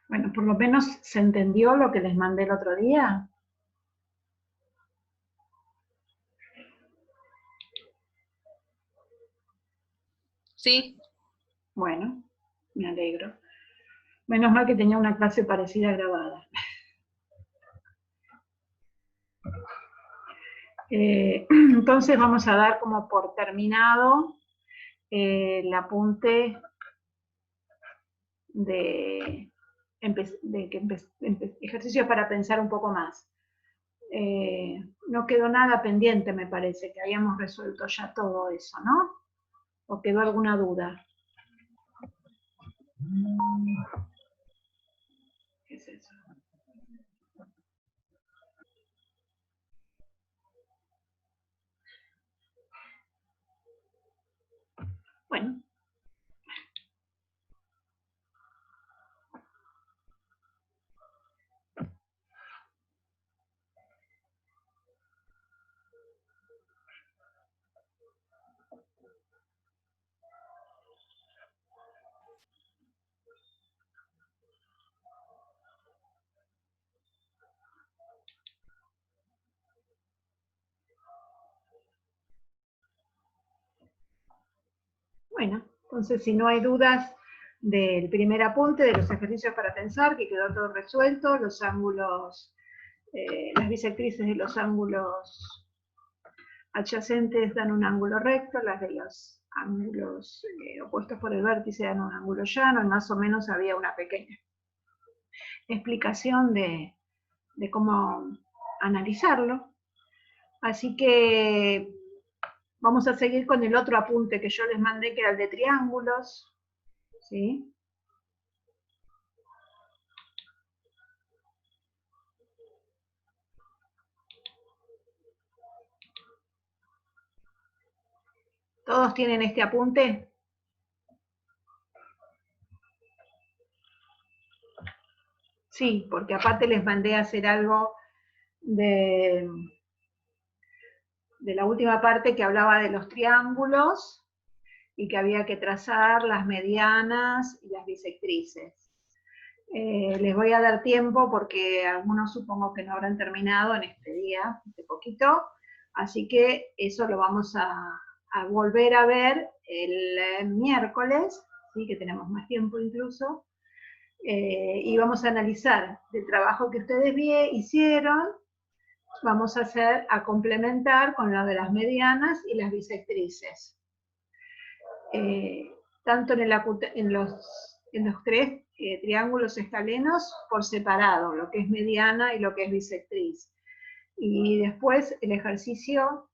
Bueno, por lo menos se entendió lo que les mandé el otro día. Sí. Bueno, me alegro. Menos mal que tenía una clase parecida grabada. Entonces vamos a dar como por terminado el apunte de ejercicios para pensar un poco más. No quedó nada pendiente, me parece, que habíamos resuelto ya todo eso, ¿no? ¿O quedó alguna duda? ¿Qué es eso? Bueno. Bueno, entonces si no hay dudas del primer apunte, de los ejercicios para pensar, que quedó todo resuelto, los ángulos, las bisectrices de los ángulos adyacentes dan un ángulo recto, las de los ángulos opuestos por el vértice dan un ángulo llano, y más o menos había una pequeña explicación de cómo analizarlo. Así que vamos a seguir con el otro apunte que yo les mandé, que era el de triángulos, ¿sí? ¿Todos tienen este apunte? Sí, porque aparte les mandé a hacer algo de la última parte que hablaba de los triángulos y que había que trazar las medianas y las bisectrices. Les voy a dar tiempo porque algunos supongo que no habrán terminado en este día, de poquito, así que eso lo vamos a volver a ver el miércoles, ¿sí? Que tenemos más tiempo incluso, y vamos a analizar el trabajo que ustedes hicieron, vamos a complementar con lo de las medianas y las bisectrices. Tanto en los tres triángulos escalenos por separado, lo que es mediana y lo que es bisectriz. Y después el ejercicio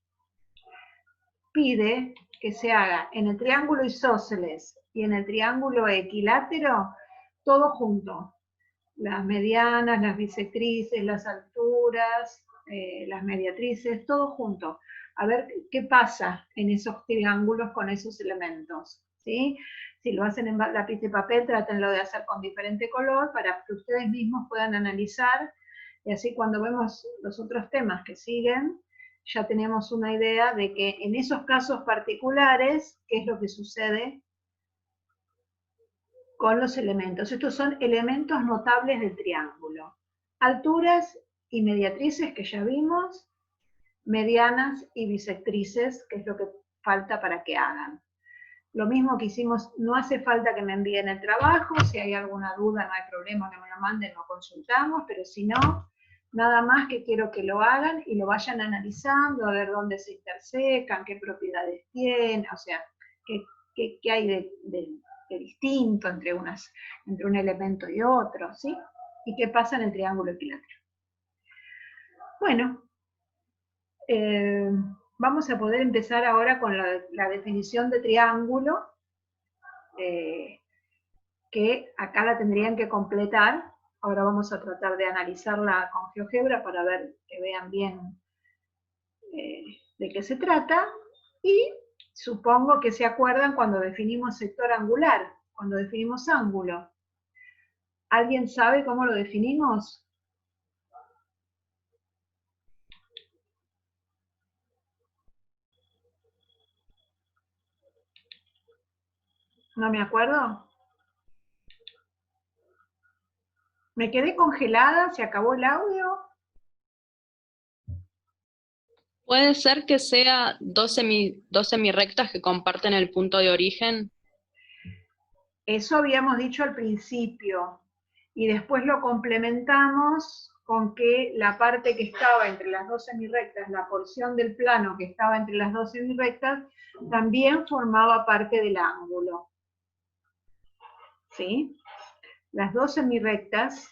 pide que se haga en el triángulo isósceles y en el triángulo equilátero todo junto. Las medianas, las bisectrices, las alturas, las mediatrices, todo junto. A ver qué pasa en esos triángulos con esos elementos, ¿sí? Si lo hacen en lápiz de papel, trátenlo de hacer con diferente color para que ustedes mismos puedan analizar, y así cuando vemos los otros temas que siguen, ya tenemos una idea de que en esos casos particulares, qué es lo que sucede con los elementos. Estos son elementos notables del triángulo. Alturas y mediatrices, que ya vimos, medianas y bisectrices, que es lo que falta para que hagan. Lo mismo que hicimos, no hace falta que me envíen el trabajo, si hay alguna duda no hay problema que me lo manden, lo consultamos, pero si no, nada más que quiero que lo hagan y lo vayan analizando, a ver dónde se intersecan, qué propiedades tienen, o sea, qué hay de distinto entre un elemento y otro, ¿sí? Y qué pasa en el triángulo equilátero. Bueno, vamos a poder empezar ahora con la definición de triángulo, que acá la tendrían que completar. Ahora vamos a tratar de analizarla con GeoGebra para ver que vean bien de qué se trata. Y supongo que se acuerdan cuando definimos sector angular, cuando definimos ángulo. ¿Alguien sabe cómo lo definimos? ¿No me acuerdo? ¿Me quedé congelada? ¿Se acabó el audio? ¿Puede ser que sea dos semirrectas que comparten el punto de origen? Eso habíamos dicho al principio. Y después lo complementamos con que la parte que estaba entre las dos semirrectas, la porción del plano que estaba entre las dos semirrectas, también formaba parte del ángulo. ¿Sí? Las dos semirrectas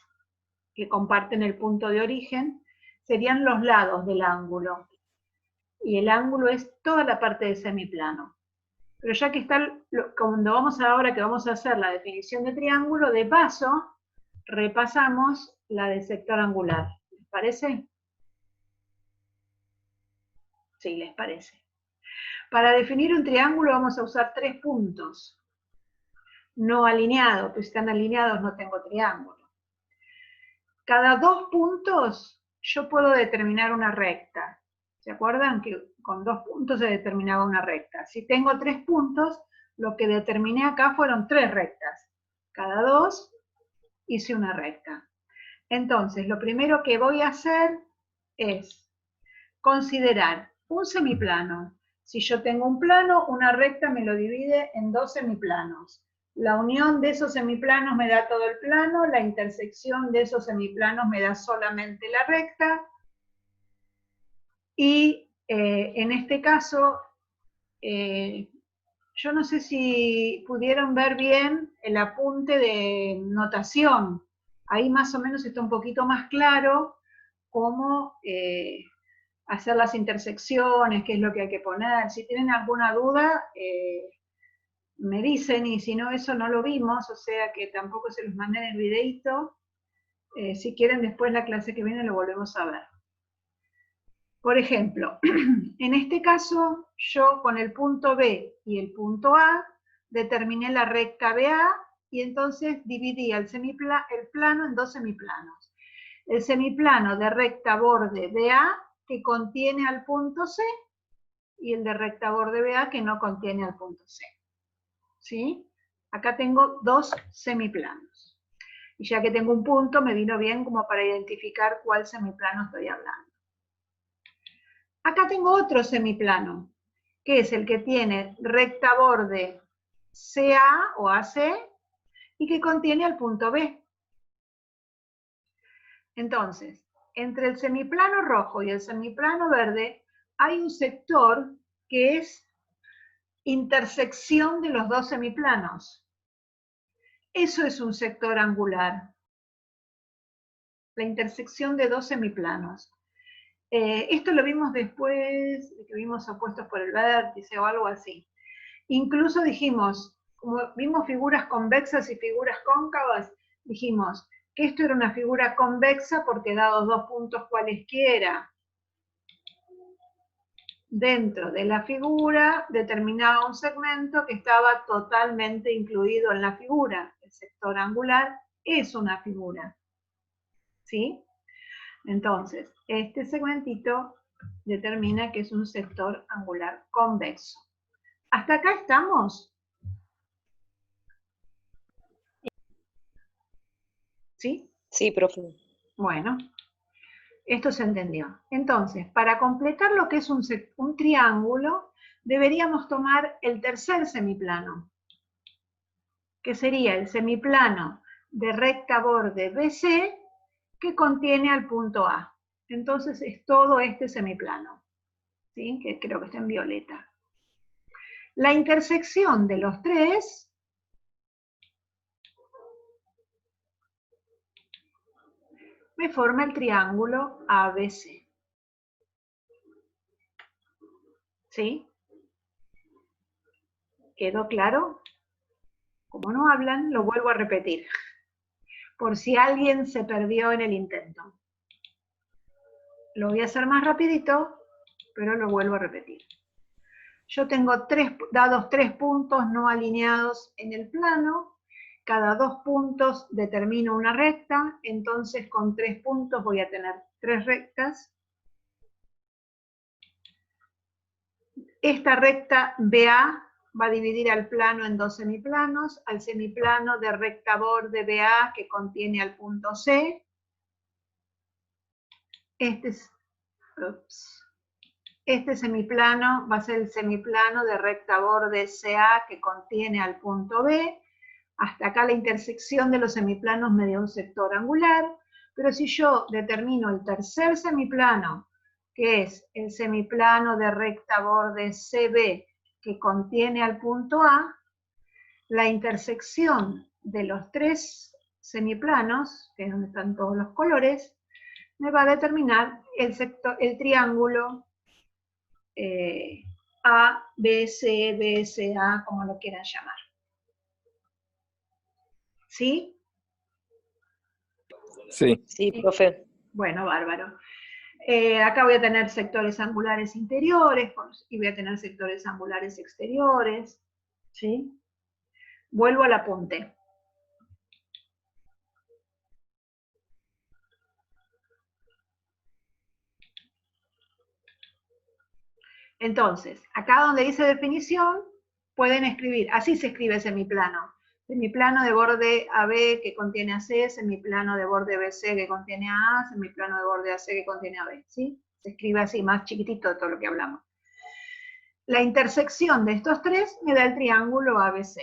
que comparten el punto de origen serían los lados del ángulo. Y el ángulo es toda la parte del semiplano. Pero ya que está, cuando vamos ahora que vamos a hacer la definición de triángulo, de paso, repasamos la de sector angular. ¿Les parece? Sí, les parece. Para definir un triángulo vamos a usar 3 puntos. No alineados, pues si están alineados no tengo triángulo. Cada 2 puntos yo puedo determinar una recta. ¿Se acuerdan que con 2 puntos se determinaba una recta? Si tengo 3 puntos, lo que determiné acá fueron 3 rectas. Cada 2 hice una recta. Entonces, lo primero que voy a hacer es considerar un semiplano. Si yo tengo un plano, una recta me lo divide en 2 semiplanos. La unión de esos semiplanos me da todo el plano, la intersección de esos semiplanos me da solamente la recta. Y en este caso, yo no sé si pudieron ver bien el apunte de notación. Ahí más o menos está un poquito más claro cómo hacer las intersecciones, qué es lo que hay que poner. Si tienen alguna duda, me dicen, y si no, eso no lo vimos, o sea que tampoco se los mandé en el videito. Si quieren, después la clase que viene lo volvemos a ver. Por ejemplo, en este caso, yo con el punto B y el punto A determiné la recta BA y entonces dividí el plano en 2 semiplanos. El semiplano de recta borde BA que contiene al punto C y el de recta borde BA que no contiene al punto C. ¿Sí? Acá tengo 2 semiplanos. Y ya que tengo un punto, me vino bien como para identificar cuál semiplano estoy hablando. Acá tengo otro semiplano, que es el que tiene recta borde CA o AC y que contiene al punto B. Entonces, entre el semiplano rojo y el semiplano verde hay un sector que es intersección de los 2 semiplanos. Eso es un sector angular, la intersección de 2 semiplanos. Esto lo vimos después de que vimos opuestos por el vértice o algo así. Incluso dijimos, como vimos figuras convexas y figuras cóncavas, dijimos que esto era una figura convexa porque dados 2 puntos cualesquiera dentro de la figura, determinaba un segmento que estaba totalmente incluido en la figura. El sector angular es una figura. ¿Sí? Entonces, este segmentito determina que es un sector angular convexo. ¿Hasta acá estamos? ¿Sí? Sí, profe. Bueno, esto se entendió. Entonces, para completar lo que es un triángulo, deberíamos tomar el tercer semiplano, que sería el semiplano de recta borde BC que contiene al punto A. Entonces es todo este semiplano, ¿sí? Que creo que está en violeta. La intersección de los 3 me forma el triángulo ABC. ¿Sí? ¿Quedó claro? Como no hablan, lo vuelvo a repetir, por si alguien se perdió en el intento. Lo voy a hacer más rapidito, pero lo vuelvo a repetir. Yo tengo dados 3 puntos no alineados en el plano. Cada 2 puntos determino una recta, entonces con 3 puntos voy a tener 3 rectas. Esta recta BA va a dividir al plano en dos semiplanos, al semiplano de recta borde BA que contiene al punto C. Este semiplano va a ser el semiplano de recta borde CA que contiene al punto B. Hasta acá la intersección de los semiplanos me dio un sector angular, pero si yo determino el tercer semiplano, que es el semiplano de recta borde CB que contiene al punto A, la intersección de los tres semiplanos, que es donde están todos los colores, me va a determinar el triángulo ABC, BCA, como lo quieran llamar. ¿Sí? Sí. Sí, profe. Bueno, bárbaro. Acá voy a tener sectores angulares interiores y voy a tener sectores angulares exteriores. ¿Sí? Vuelvo al apunte. Entonces, acá donde dice definición, pueden escribir, así se escribe semiplano. Semiplano de borde AB que contiene AC, semiplano de borde BC que contiene A, semiplano de borde AC que contiene AB, ¿sí? Se escribe así, más chiquitito de todo lo que hablamos. La intersección de estos tres me da el triángulo ABC.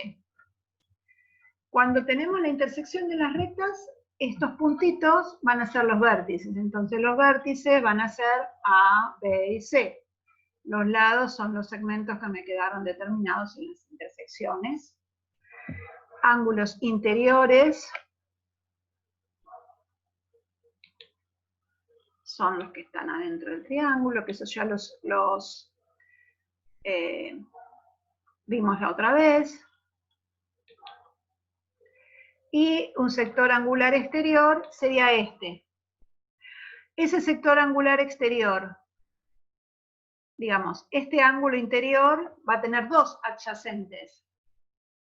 Cuando tenemos la intersección de las rectas, estos puntitos van a ser los vértices. Entonces los vértices van a ser A, B y C. Los lados son los segmentos que me quedaron determinados en las intersecciones. Ángulos interiores son los que están adentro del triángulo, que eso ya los vimos la otra vez. Y un sector angular exterior sería este. Ese sector angular exterior, digamos, este ángulo interior va a tener dos adyacentes,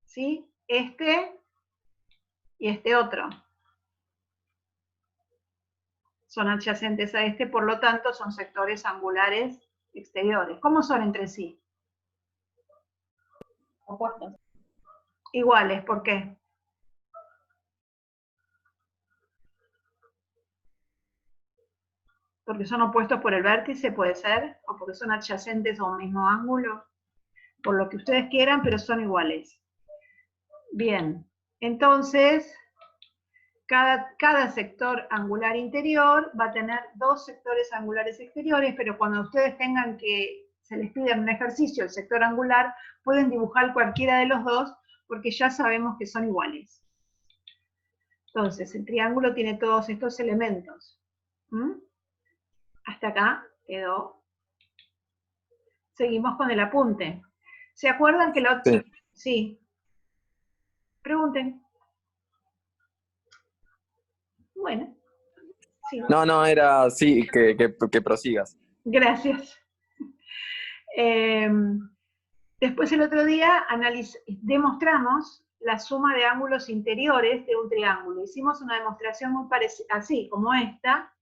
¿sí? Este y este otro. Son adyacentes a este, por lo tanto son sectores angulares exteriores. ¿Cómo son entre sí? Opuestos. Iguales, ¿por qué? Porque son opuestos por el vértice, puede ser, o porque son adyacentes a un mismo ángulo, por lo que ustedes quieran, pero son iguales. Bien, entonces, cada sector angular interior va a tener dos sectores angulares exteriores, pero cuando ustedes tengan que, se les pida en un ejercicio el sector angular, pueden dibujar cualquiera de los dos, porque ya sabemos que son iguales. Entonces, el triángulo tiene todos estos elementos. Hasta acá quedó. Seguimos con el apunte. ¿Se acuerdan que la otra? Sí. Sí. Pregunten. Bueno. Sí. No, era sí, que prosigas. Gracias. Después el otro día demostramos la suma de ángulos interiores de un triángulo. Hicimos una demostración muy parecida, así como esta.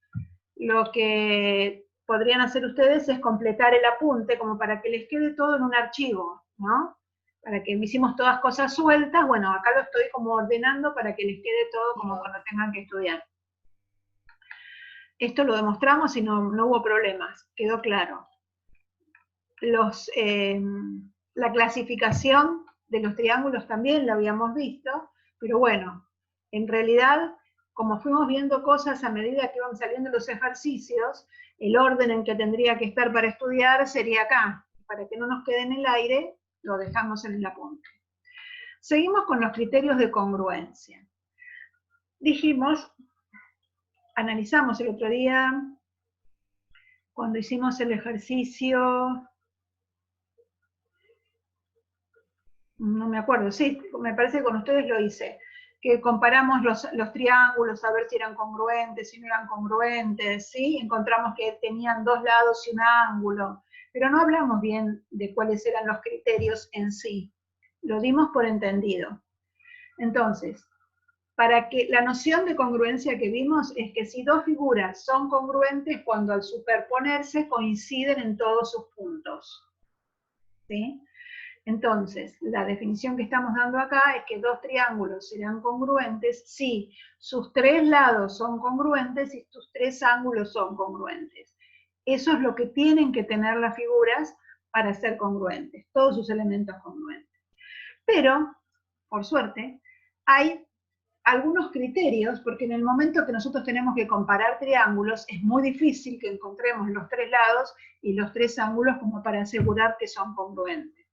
Lo que podrían hacer ustedes es completar el apunte como para que les quede todo en un archivo, ¿no? Para que hicimos todas cosas sueltas, bueno, acá lo estoy como ordenando para que les quede todo como cuando tengan que estudiar. Esto lo demostramos y no hubo problemas, quedó claro. La clasificación de los triángulos también la habíamos visto, pero bueno, en realidad, como fuimos viendo cosas a medida que iban saliendo los ejercicios, el orden en que tendría que estar para estudiar sería acá. Para que no nos quede en el aire, lo dejamos en el apunte. Seguimos con los criterios de congruencia. Dijimos, analizamos el otro día, cuando hicimos el ejercicio, no me acuerdo, sí, me parece que con ustedes lo hice, que comparamos los triángulos a ver si eran congruentes, si no eran congruentes, ¿sí? Encontramos que tenían dos lados y un ángulo, pero no hablamos bien de cuáles eran los criterios en sí, lo dimos por entendido. Entonces, para que la noción de congruencia que vimos es que si dos figuras son congruentes cuando al superponerse coinciden en todos sus puntos, ¿sí? Entonces, la definición que estamos dando acá es que dos triángulos serán congruentes si sus tres lados son congruentes y sus tres ángulos son congruentes. Eso es lo que tienen que tener las figuras para ser congruentes, todos sus elementos congruentes. Pero, por suerte, hay algunos criterios, porque en el momento que nosotros tenemos que comparar triángulos, es muy difícil que encontremos los tres lados y los tres ángulos como para asegurar que son congruentes.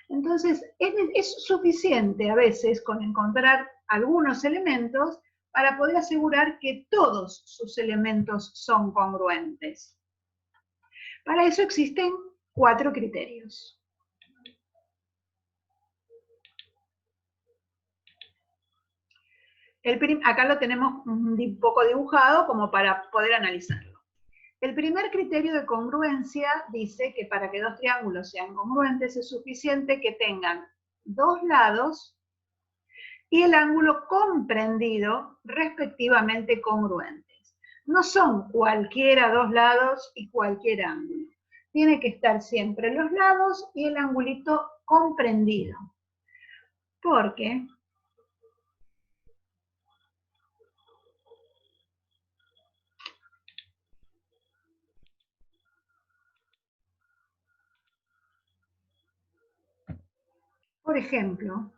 Entonces, es suficiente a veces con encontrar algunos elementos para poder asegurar que todos sus elementos son congruentes. Para eso existen 4 criterios. Acá lo tenemos un poco dibujado como para poder analizarlo. El primer criterio de congruencia dice que para que dos triángulos sean congruentes es suficiente que tengan dos lados y el ángulo comprendido respectivamente congruentes. No son cualquiera dos lados y cualquier ángulo. Tiene que estar siempre los lados y el angulito comprendido. Porque por ejemplo,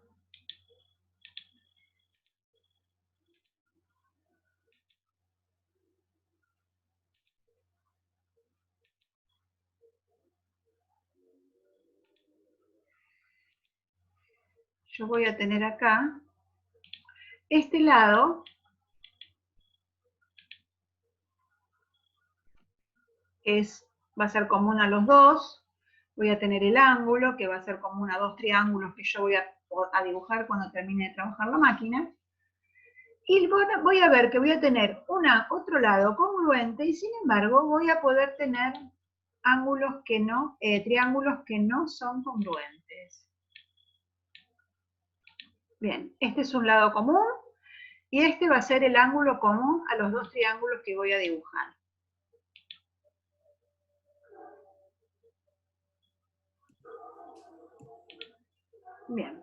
yo voy a tener acá, este lado va a ser común a los dos, voy a tener el ángulo, que va a ser común a dos triángulos que yo voy a dibujar cuando termine de trabajar la máquina, y voy a ver que voy a tener otro lado congruente, y sin embargo voy a poder tener triángulos que no son congruentes. Bien, este es un lado común, y este va a ser el ángulo común a los dos triángulos que voy a dibujar. Bien.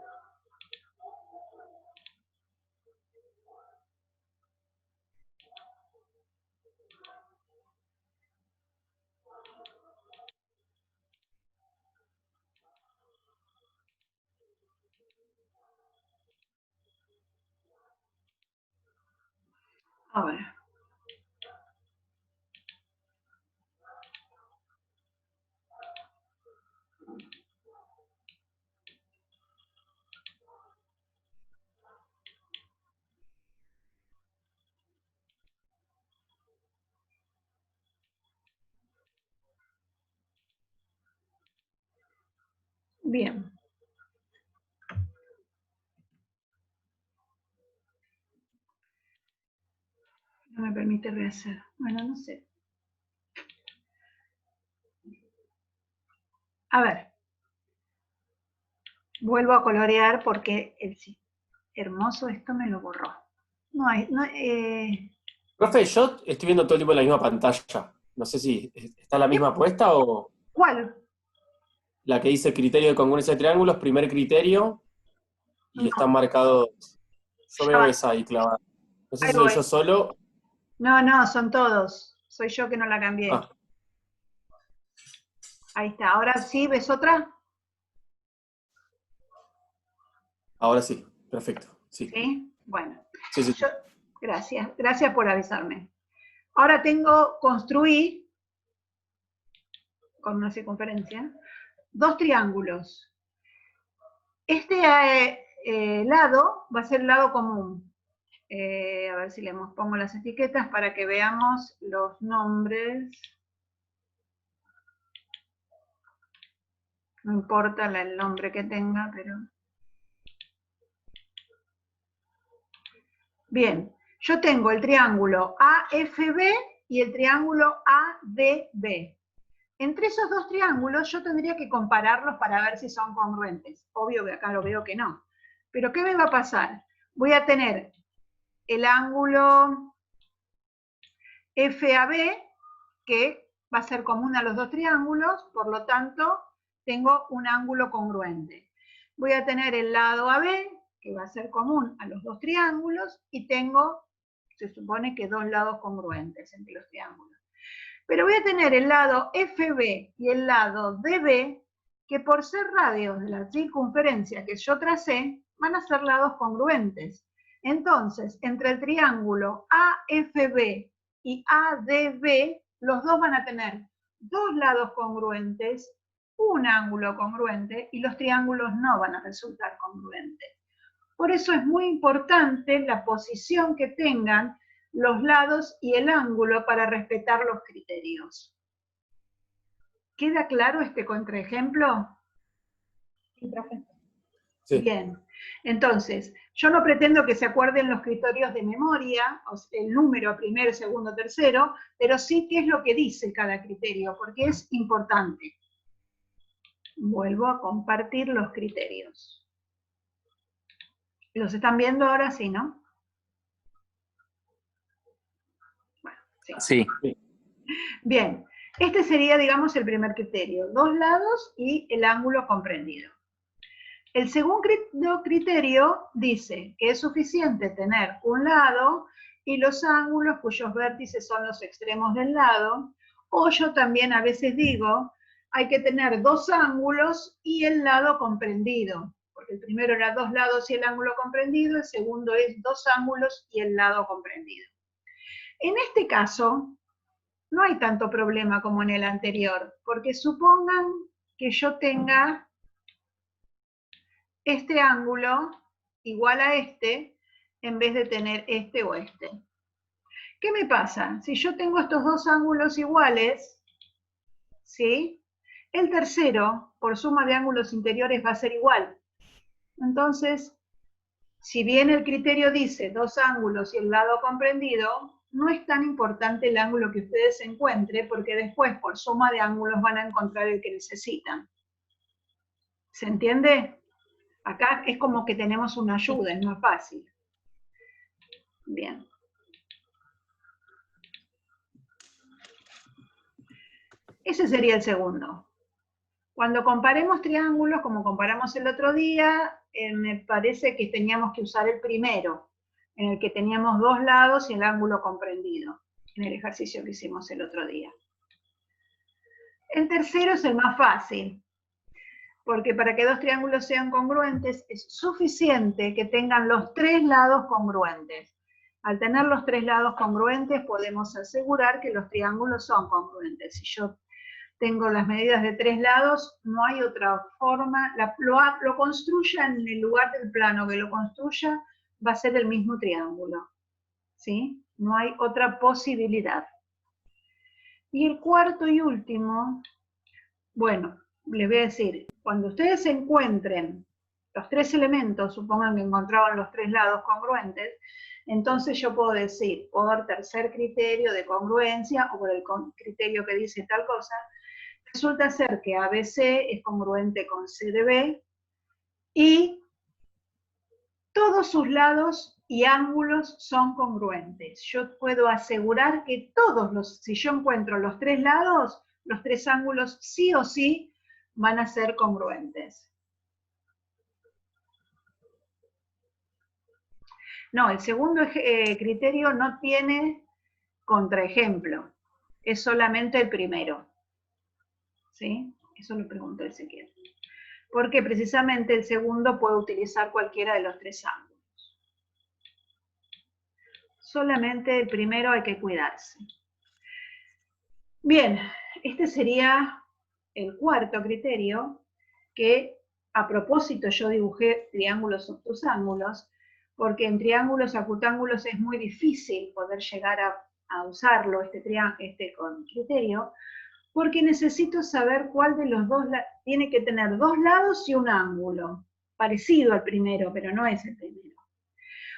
Ahora. Bien. No me permite rehacer. Bueno, no sé. A ver. Vuelvo a colorear porque hermoso, esto me lo borró. Profe, yo estoy viendo todo el tiempo la misma pantalla. No sé si está la misma puesta o ¿Cuál? la que dice criterio de congruencia de triángulos, primer criterio, y No. están marcados. Yo veo esa ahí clavada. No sé si soy yo solo. No, son todos. Soy yo que no la cambié. Ah. Ahí está. Ahora sí, ¿ves otra? Ahora sí, perfecto. Sí. ¿Sí? Bueno. Sí. Gracias por avisarme. Ahora construí, con una circunferencia, dos triángulos. Este lado va a ser el lado común. A ver si le pongo las etiquetas para que veamos los nombres. No importa el nombre que tenga, pero... Bien, yo tengo el triángulo AFB y el triángulo ADB. Entre esos dos triángulos yo tendría que compararlos para ver si son congruentes. Obvio que acá lo veo que no. Pero ¿qué me va a pasar? Voy a tener el ángulo FAB, que va a ser común a los dos triángulos, por lo tanto, tengo un ángulo congruente. Voy a tener el lado AB, que va a ser común a los dos triángulos, y tengo, se supone que dos lados congruentes entre los triángulos. Pero voy a tener el lado FB y el lado DB, que por ser radios de la circunferencia que yo tracé, van a ser lados congruentes. Entonces, entre el triángulo AFB y ADB, los dos van a tener dos lados congruentes, un ángulo congruente, y los triángulos no van a resultar congruentes. Por eso es muy importante la posición que tengan los lados y el ángulo para respetar los criterios. ¿Queda claro este contraejemplo? Sí, profe. Sí. Bien. Entonces, yo no pretendo que se acuerden los criterios de memoria, o sea, el número primero, segundo, tercero, pero sí qué es lo que dice cada criterio, porque es importante. Vuelvo a compartir los criterios. ¿Los están viendo ahora? Sí, ¿no? Bueno, sí. Sí. Bien, este sería, digamos, el primer criterio. Dos lados y el ángulo comprendido. El segundo criterio dice que es suficiente tener un lado y los ángulos cuyos vértices son los extremos del lado, o yo también a veces digo, hay que tener dos ángulos y el lado comprendido, porque el primero era dos lados y el ángulo comprendido, el segundo es dos ángulos y el lado comprendido. En este caso, no hay tanto problema como en el anterior, porque supongan que yo tenga este ángulo igual a este, en vez de tener este o este. ¿Qué me pasa? Si yo tengo estos dos ángulos iguales, ¿sí? El tercero, por suma de ángulos interiores, va a ser igual. Entonces, si bien el criterio dice dos ángulos y el lado comprendido, no es tan importante el ángulo que ustedes encuentren, porque después, por suma de ángulos, van a encontrar el que necesitan. ¿Se entiende? Acá es como que tenemos una ayuda, es más fácil. Bien. Ese sería el segundo. Cuando comparemos triángulos, como comparamos el otro día, me parece que teníamos que usar el primero, en el que teníamos dos lados y el ángulo comprendido, en el ejercicio que hicimos el otro día. El tercero es el más fácil, porque para que dos triángulos sean congruentes es suficiente que tengan los tres lados congruentes. Al tener los tres lados congruentes podemos asegurar que los triángulos son congruentes. Si yo tengo las medidas de tres lados, no hay otra forma, lo construya en el lugar del plano que lo construya, va a ser el mismo triángulo, ¿sí? No hay otra posibilidad. Y el cuarto y último, bueno, les voy a decir, cuando ustedes encuentren los tres elementos, supongan que encontraban los tres lados congruentes, entonces yo puedo decir, por tercer criterio de congruencia, o por el criterio que dice tal cosa, resulta ser que ABC es congruente con CDB, y todos sus lados y ángulos son congruentes. Yo puedo asegurar que si yo encuentro los tres lados, los tres ángulos sí o sí van a ser congruentes. No, el segundo criterio no tiene contraejemplo, es solamente el primero. ¿Sí? Eso lo preguntó Ezequiel. Porque precisamente el segundo puede utilizar cualquiera de los tres ángulos. Solamente el primero hay que cuidarse. Bien, este sería el cuarto criterio, que a propósito yo dibujé triángulos obtusángulos, porque en triángulos acutángulos es muy difícil poder llegar a usarlo, este criterio, porque necesito saber cuál de los dos tiene que tener dos lados y un ángulo, parecido al primero, pero no es el primero.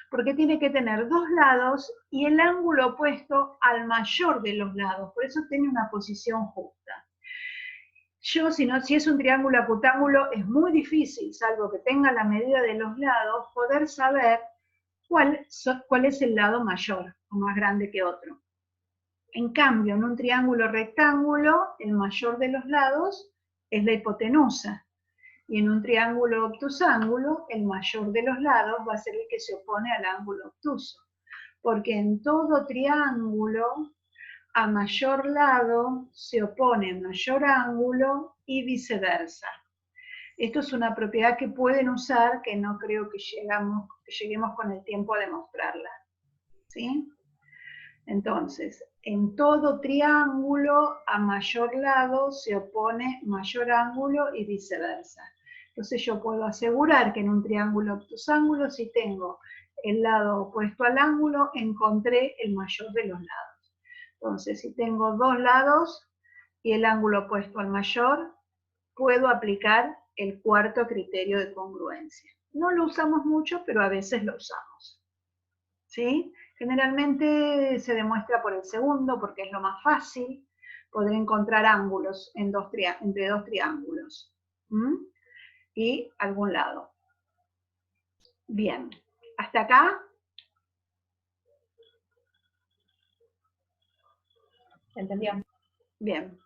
Porque tiene que tener dos lados y el ángulo opuesto al mayor de los lados, por eso tiene una posición justa. Si es un triángulo acutángulo, es muy difícil, salvo que tenga la medida de los lados, poder saber cuál es el lado mayor o más grande que otro. En cambio, en un triángulo rectángulo, el mayor de los lados es la hipotenusa. Y en un triángulo obtusángulo, el mayor de los lados va a ser el que se opone al ángulo obtuso. Porque en todo triángulo, a mayor lado se opone mayor ángulo y viceversa. Esto es una propiedad que pueden usar, que no creo que lleguemos con el tiempo a demostrarla. ¿Sí? Entonces, en todo triángulo, a mayor lado se opone mayor ángulo y viceversa. Entonces yo puedo asegurar que en un triángulo obtusángulo, si tengo el lado opuesto al ángulo, encontré el mayor de los lados. Entonces, si tengo dos lados y el ángulo opuesto al mayor, puedo aplicar el cuarto criterio de congruencia. No lo usamos mucho, pero a veces lo usamos. ¿Sí? Generalmente se demuestra por el segundo, porque es lo más fácil poder encontrar ángulos entre dos triángulos. Y algún lado. Bien, ¿hasta acá? ¿Entendió? Bien.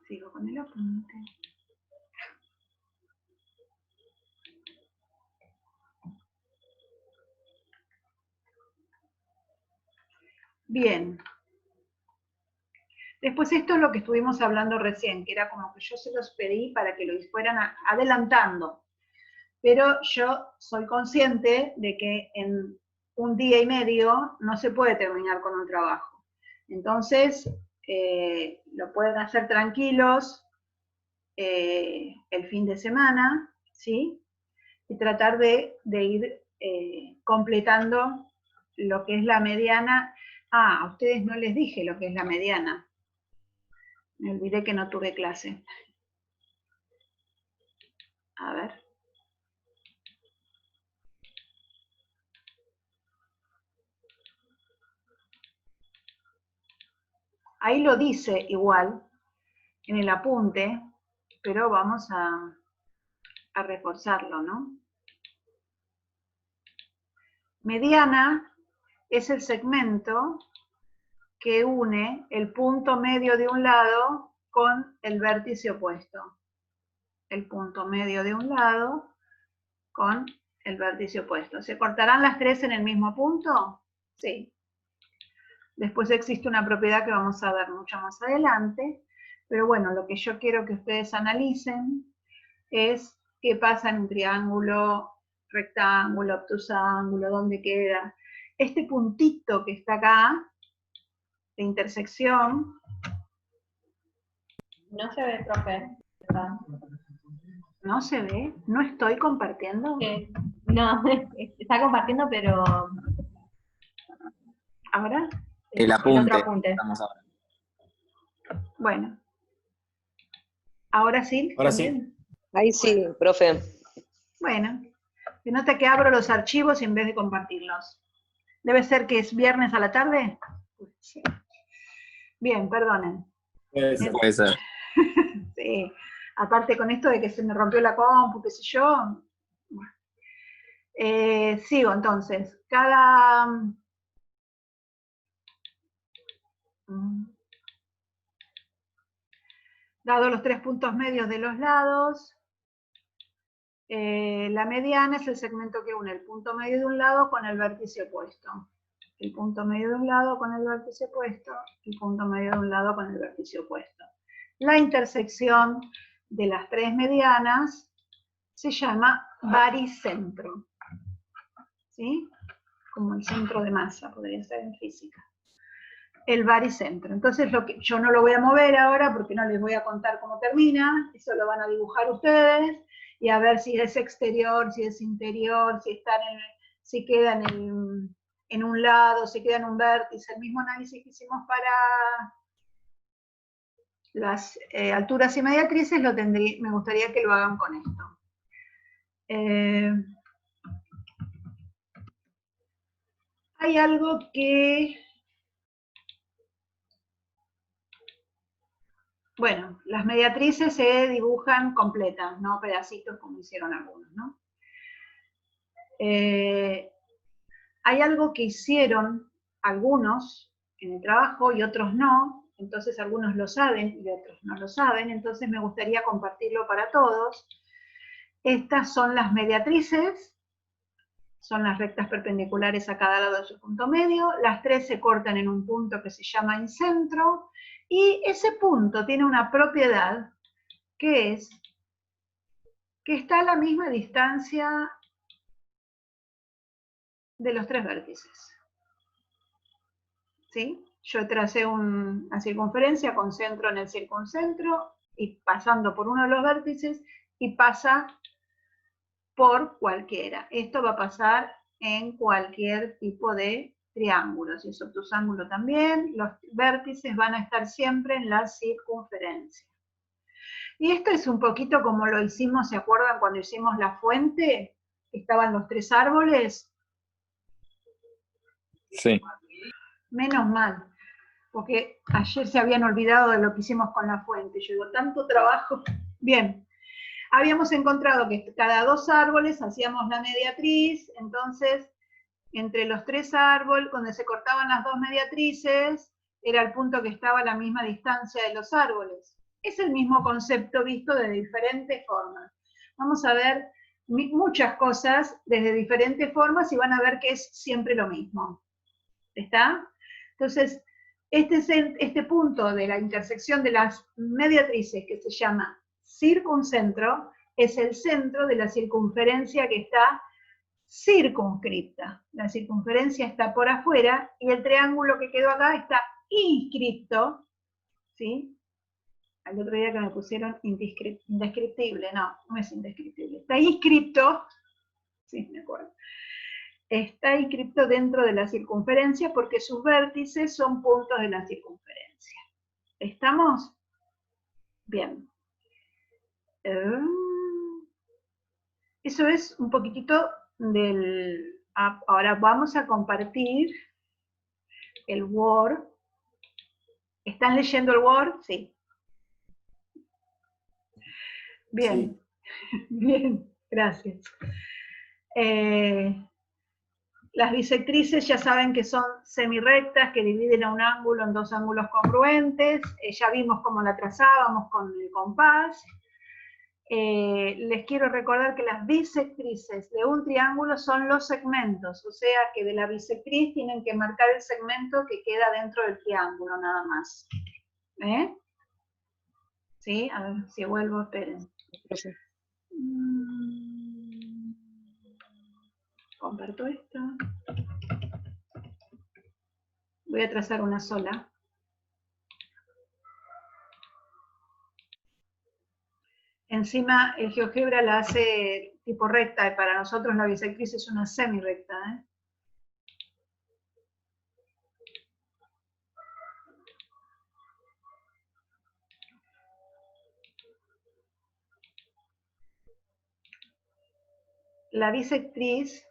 Sigo con el apunte. Bien. Después esto es lo que estuvimos hablando recién, que era como que yo se los pedí para que lo fueran adelantando. Pero yo soy consciente de que en un día y medio no se puede terminar con un trabajo. Entonces, lo pueden hacer tranquilos el fin de semana, ¿sí? Y tratar de ir completando lo que es la mediana. Ah, a ustedes no les dije lo que es la mediana. Me olvidé que no tuve clase. A ver. Ahí lo dice igual, en el apunte, pero vamos a reforzarlo, ¿no? Mediana es el segmento que une el punto medio de un lado con el vértice opuesto. El punto medio de un lado con el vértice opuesto. ¿Se cortarán las tres en el mismo punto? Sí. Después existe una propiedad que vamos a ver mucho más adelante, pero bueno, lo que yo quiero que ustedes analicen es qué pasa en un triángulo, rectángulo, obtusángulo, dónde queda. Este puntito que está acá, de intersección. No se ve, profe. ¿No se ve? ¿No estoy compartiendo? No, está compartiendo, pero... ¿Ahora? El otro apunte. apunte. Estamos ahora. Bueno. ¿Ahora sí? Ahora sí. ¿También? Ahí sí, profe. Bueno. Se nota que abro los archivos en vez de compartirlos. ¿Debe ser que es viernes a la tarde? Sí. Bien, perdonen. Puede ser. Sí. Aparte con esto de que se me rompió la compu, qué sé yo. Sigo entonces. Dado los tres puntos medios de los lados, la mediana es el segmento que une el punto medio de un lado con el vértice opuesto. El punto medio de un lado con el vértice opuesto, el punto medio de un lado con el vértice opuesto. La intersección de las tres medianas se llama baricentro. ¿Sí? Como el centro de masa, podría ser en física. El baricentro. Entonces yo no lo voy a mover ahora porque no les voy a contar cómo termina, eso lo van a dibujar ustedes y a ver si es exterior, si es interior, si queda en un lado, si queda en un vértice. El mismo análisis que hicimos para las alturas y mediatrices me gustaría que lo hagan con esto. Hay algo que... Bueno, las mediatrices se dibujan completas, no pedacitos como hicieron algunos, ¿no? Hay algo que hicieron algunos en el trabajo y otros no, entonces algunos lo saben y otros no lo saben, entonces me gustaría compartirlo para todos. Estas son las mediatrices, son las rectas perpendiculares a cada lado de su punto medio, las tres se cortan en un punto que se llama incentro, y ese punto tiene una propiedad que es que está a la misma distancia de los tres vértices. ¿Sí? Yo tracé una circunferencia con centro en el circuncentro y pasando por uno de los vértices y pasa por cualquiera. Esto va a pasar en cualquier tipo de triángulo. Si es obtusángulo también, los vértices van a estar siempre en la circunferencia. Y esto es un poquito como lo hicimos, ¿se acuerdan cuando hicimos la fuente? Estaban los tres árboles. Sí. Menos mal, porque ayer se habían olvidado de lo que hicimos con la fuente. Yo digo, tanto trabajo. Bien, habíamos encontrado que cada dos árboles hacíamos la mediatriz, entonces entre los tres árboles, donde se cortaban las dos mediatrices, era el punto que estaba a la misma distancia de los árboles. Es el mismo concepto visto de diferentes formas. Vamos a ver muchas cosas desde diferentes formas y van a ver que es siempre lo mismo. ¿Está? Entonces, este punto de la intersección de las mediatrices, que se llama circuncentro, es el centro de la circunferencia que está circunscripta. La circunferencia está por afuera y el triángulo que quedó acá está inscripto, ¿sí? Al otro día que me pusieron indescriptible, no es indescriptible, está inscripto, sí, me acuerdo. Está inscripto dentro de la circunferencia porque sus vértices son puntos de la circunferencia. ¿Estamos? Bien. Eso es un poquitito del... Ahora vamos a compartir el Word. ¿Están leyendo el Word? Sí. Bien. Sí. Bien, gracias. Las bisectrices ya saben que son semirrectas, que dividen a un ángulo en dos ángulos congruentes. Ya vimos cómo la trazábamos con el compás. Les quiero recordar que las bisectrices de un triángulo son los segmentos, o sea que de la bisectriz tienen que marcar el segmento que queda dentro del triángulo, nada más. ¿Sí? A ver si vuelvo, esperen. Comparto esto. Voy a trazar una sola. Encima el GeoGebra la hace tipo recta y para nosotros la bisectriz es una semirrecta. La bisectriz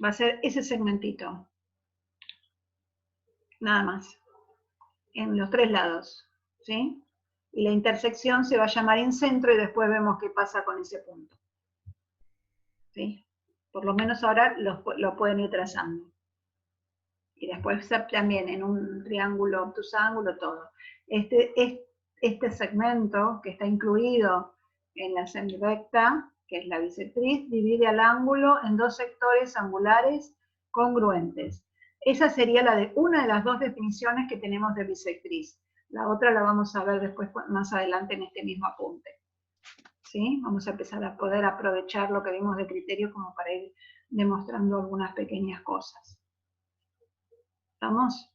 va a ser ese segmentito. Nada más. En los tres lados. ¿Sí? Y la intersección se va a llamar incentro y después vemos qué pasa con ese punto. ¿Sí? Por lo menos ahora lo pueden ir trazando. Y después también en un triángulo obtusángulo todo. Este segmento que está incluido en la semirrecta, que es la bisectriz, divide al ángulo en dos sectores angulares congruentes. Esa sería una de las dos definiciones que tenemos de bisectriz. La otra la vamos a ver después, más adelante en este mismo apunte. ¿Sí? Vamos a empezar a poder aprovechar lo que vimos de criterio como para ir demostrando algunas pequeñas cosas. ¿Estamos?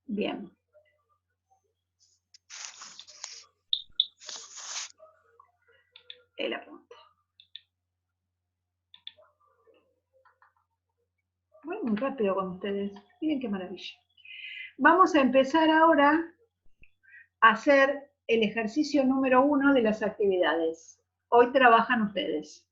Bien. El apunte. Voy muy rápido con ustedes. Miren qué maravilla. Vamos a empezar ahora a hacer el ejercicio número 1 de las actividades. Hoy trabajan ustedes.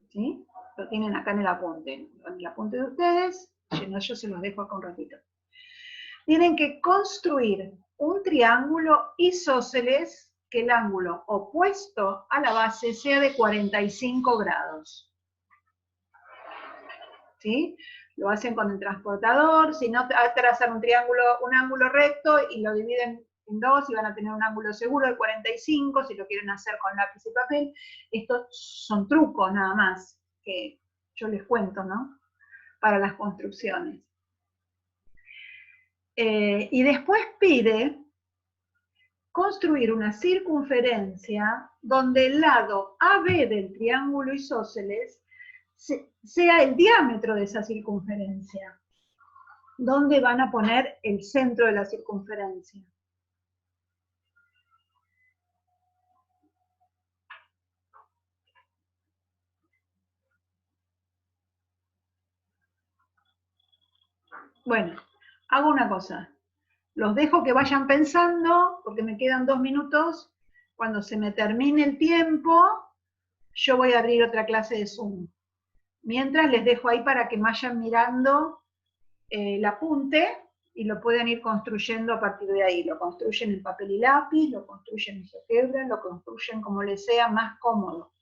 ¿Sí? Lo tienen acá en el apunte. En el apunte de ustedes, si no, yo se los dejo acá un ratito. Tienen que construir un triángulo isósceles que el ángulo opuesto a la base sea de 45 grados. ¿sí? Lo hacen con el transportador, si no, trazan un triángulo, un ángulo recto y lo dividen en dos y van a tener un ángulo seguro de 45, si lo quieren hacer con lápiz y papel. Estos son trucos nada más, que yo les cuento, ¿no? Para las construcciones. Y después pide construir una circunferencia donde el lado AB del triángulo isósceles sea el diámetro de esa circunferencia. ¿Dónde van a poner el centro de la circunferencia? Bueno, hago una cosa. Los dejo que vayan pensando, porque me quedan 2 minutos. Cuando se me termine el tiempo, yo voy a abrir otra clase de Zoom. Mientras les dejo ahí para que vayan mirando el apunte y lo pueden ir construyendo a partir de ahí. Lo construyen en papel y lápiz, lo construyen en GeoGebra, lo construyen como les sea más cómodo.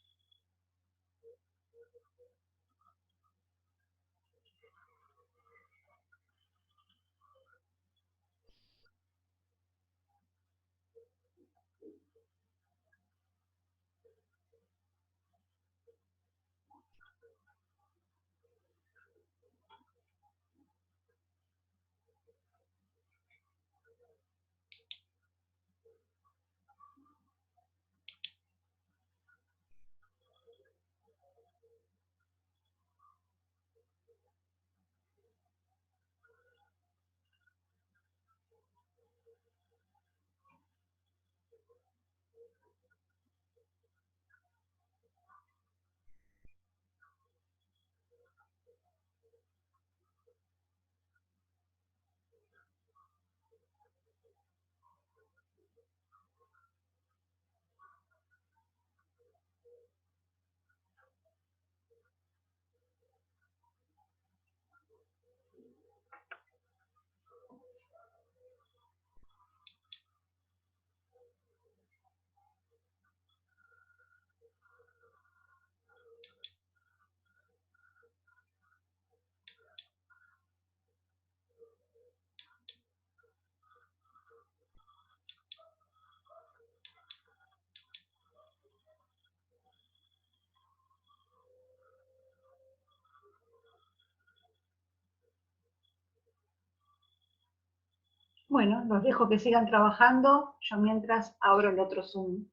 Bueno, los dejo que sigan trabajando, yo mientras abro el otro Zoom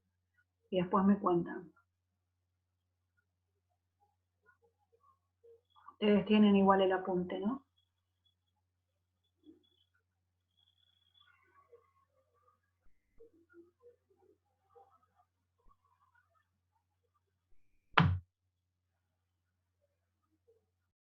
y después me cuentan. Ustedes tienen igual el apunte, ¿no?